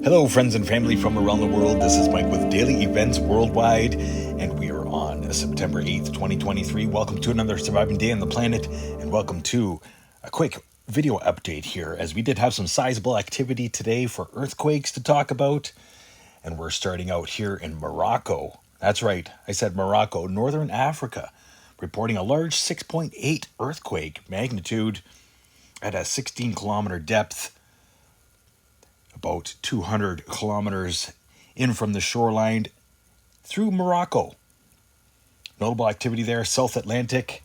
Hello, friends and family from around the world. This is Mike with Daily Events Worldwide, and we are on September 8th, 2023. Welcome to another surviving day on the planet, and welcome to a quick video update here, as we did have some sizable activity today for earthquakes to talk about, and we're starting out here in Morocco. That's right, I said Morocco, Northern Africa, reporting a large 6.8 earthquake magnitude at a 16-kilometer depth, about 200 kilometers in from the shoreline through Morocco. Notable activity there, South Atlantic.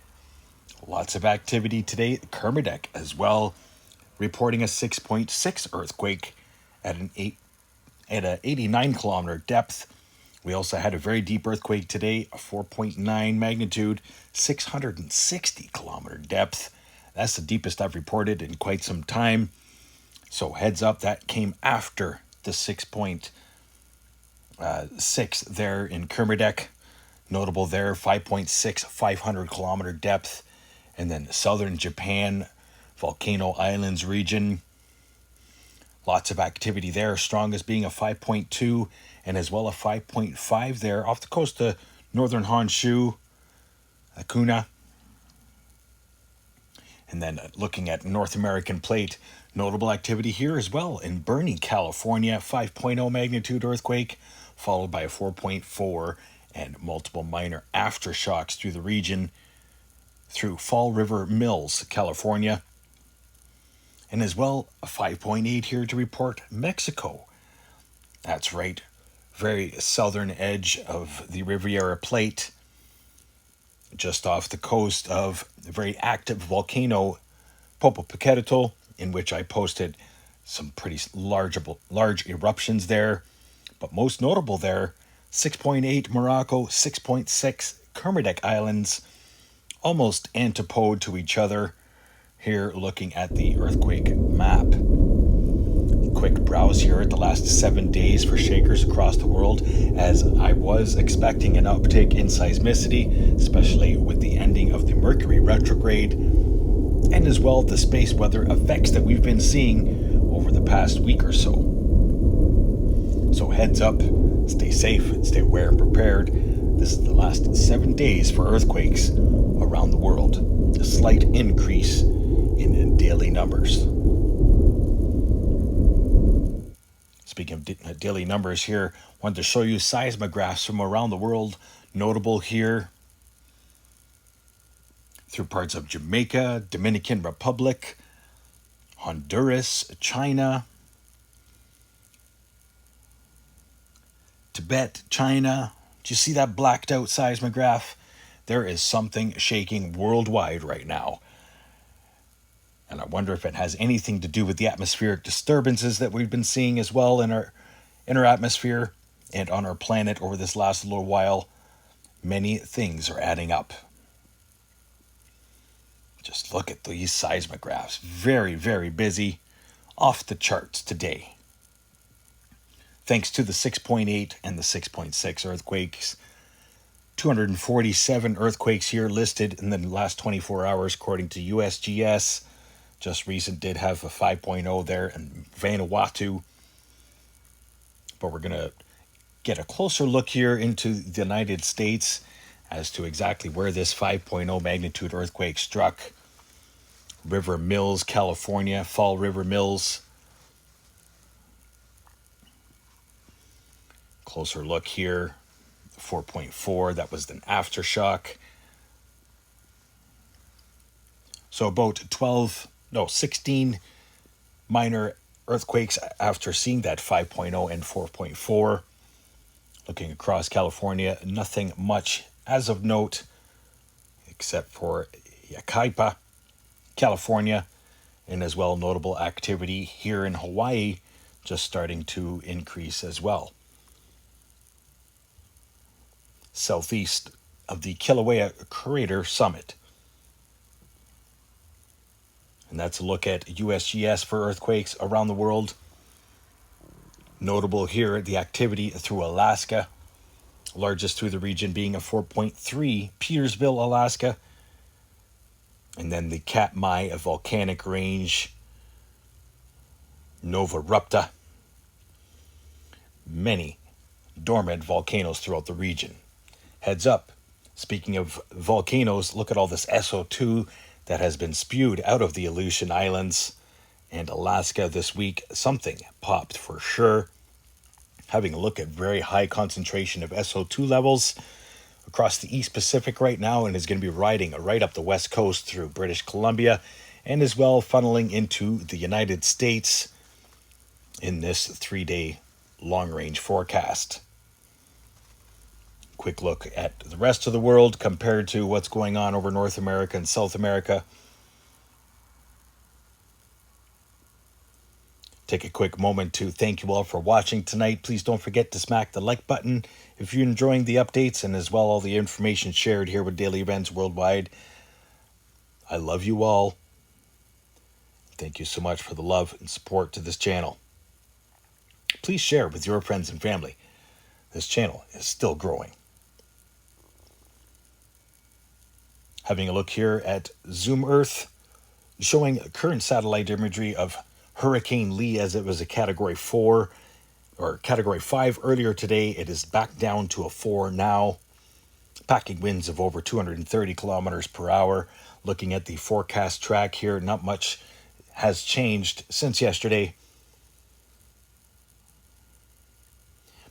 Lots of activity today. Kermadek as well, reporting a 6.6 earthquake at an 89-kilometer depth. We also had a very deep earthquake today, a 4.9 magnitude, 660-kilometer depth. That's the deepest I've reported in quite some time. So heads up, that came after the 6.6 there in Kermadek. Notable there, 5.6, 500-kilometer depth. And then southern Japan, Volcano Islands region. Lots of activity there, strongest being a 5.2 and as well a 5.5 there off the coast of northern Honshu, Akuna. And then looking at North American plate, notable activity here as well in Bernie, California, 5.0 magnitude earthquake, followed by a 4.4 and multiple minor aftershocks through the region, through Fall River Mills, California. And as well, a 5.8 here to report Mexico. That's right, very southern edge of the Riviera Plate, just off the coast of the very active volcano Popocatépetl, in which I posted some pretty large eruptions there. But most notable there, 6.8 Morocco, 6.6 Kermadec Islands, almost antipode to each other. Here looking at the earthquake map. Quick browse here at the last 7 days for shakers across the world, as I was expecting an uptick in seismicity, especially with the ending of the Mercury retrograde, and as well the space weather effects that we've been seeing over the past week or so. So heads up, stay safe, stay aware and prepared. This is the last 7 days for earthquakes around the world. A slight increase in daily numbers. Speaking of daily numbers here, wanted to show you seismographs from around the world. Notable here through parts of Jamaica, Dominican Republic, Honduras, China, Tibet, China. Do you see that blacked out seismograph? There is something shaking worldwide right now. And I wonder if it has anything to do with the atmospheric disturbances that we've been seeing as well in our atmosphere and on our planet over this last little while. Many things are adding up. Just look at these seismographs. Very, very busy. Off the charts today. Thanks to the 6.8 and the 6.6 earthquakes. 247 earthquakes here listed in the last 24 hours according to USGS. Just recent did have a 5.0 there in Vanuatu. But we're going to get a closer look here into the United States as to exactly where this 5.0 magnitude earthquake struck. River Mills, California, Fall River Mills. Closer look here. 4.4, that was an aftershock. So about 16 minor earthquakes after seeing that 5.0 and 4.4. Looking across California, nothing much as of note, except for Yucaipa, California, and as well notable activity here in Hawaii, just starting to increase as well. Southeast of the Kilauea Crater Summit. And that's a look at USGS for earthquakes around the world. Notable here, the activity through Alaska. Largest through the region being a 4.3, Petersville, Alaska. And then the Katmai volcanic range, Nova Rupta. many dormant volcanoes throughout the region. Heads up, speaking of volcanoes, look at all this SO2 that has been spewed out of the Aleutian Islands and Alaska this week. Something popped for sure. Having a look at very high concentration of SO2 levels across the East Pacific right now, and is going to be riding right up the west coast through British Columbia and as well funneling into the United States in this 3-day long-range forecast. Quick look at the rest of the world compared to what's going on over North America and South America. Take a quick moment to thank you all for watching tonight. Please don't forget to smack the like button if you're enjoying the updates and as well all the information shared here with Daily Events Worldwide. I love you all. Thank you so much for the love and support to this channel. Please share with your friends and family. This channel is still growing. Having a look here at Zoom Earth, showing current satellite imagery of Hurricane Lee as it was a Category 4 or Category 5 earlier today. It is back down to a 4 now. Packing winds of over 230 kilometers per hour. Looking at the forecast track here, not much has changed since yesterday.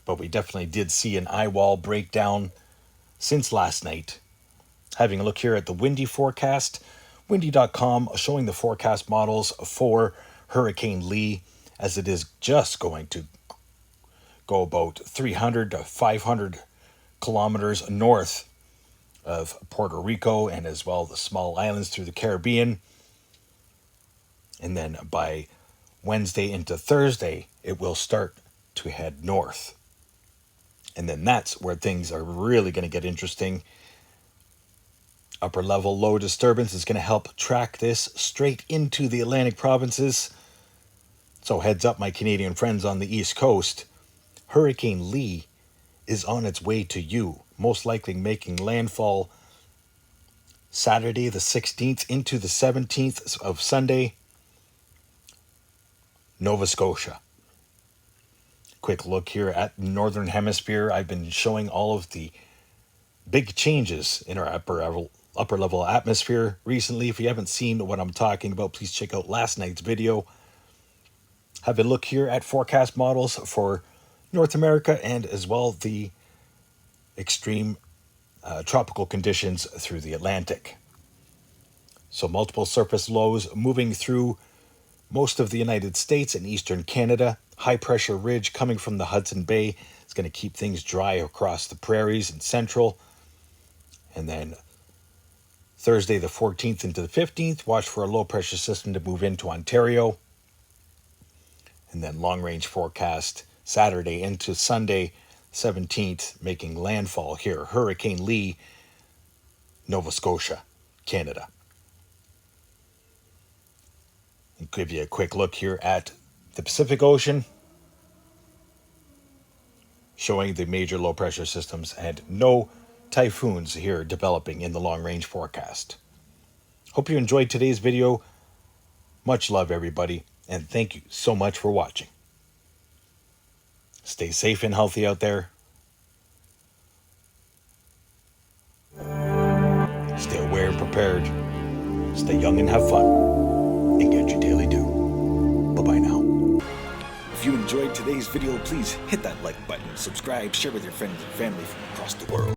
But we definitely did see an eye wall breakdown since last night. Having a look here at the windy forecast, windy.com showing the forecast models for Hurricane Lee as it is just going to go about 300 to 500 kilometers north of Puerto Rico and as well the small islands through the Caribbean. And then by Wednesday into Thursday, it will start to head north. And then that's where things are really going to get interesting. Upper level low disturbance is going to help track this straight into the Atlantic provinces. So heads up, my Canadian friends on the East Coast. Hurricane Lee is on its way to you, most likely making landfall Saturday the 16th into the 17th of Sunday, Nova Scotia. Quick look here at the Northern Hemisphere. I've been showing all of the big changes in our upper level atmosphere recently. If you haven't seen what I'm talking about, please check out last night's video. Have a look here at forecast models for North America and as well the extreme tropical conditions through the Atlantic. So multiple surface lows moving through most of the United States and eastern Canada. High pressure ridge coming from the Hudson Bay. It's going to keep things dry across the prairies and central. And then Thursday the 14th into the 15th, watch for a low pressure system to move into Ontario. And then long range forecast Saturday into Sunday 17th, making landfall here. Hurricane Lee, Nova Scotia, Canada. I'll give you a quick look here at the Pacific Ocean, showing the major low pressure systems and no typhoons here developing in the long range forecast. Hope you enjoyed today's video. Much love, everybody, and thank you so much for watching. Stay safe and healthy out there. Stay aware and prepared. Stay young and have fun. And get your daily due. Bye-bye now. If you enjoyed today's video, please hit that like button, subscribe, share with your friends and family from across the world.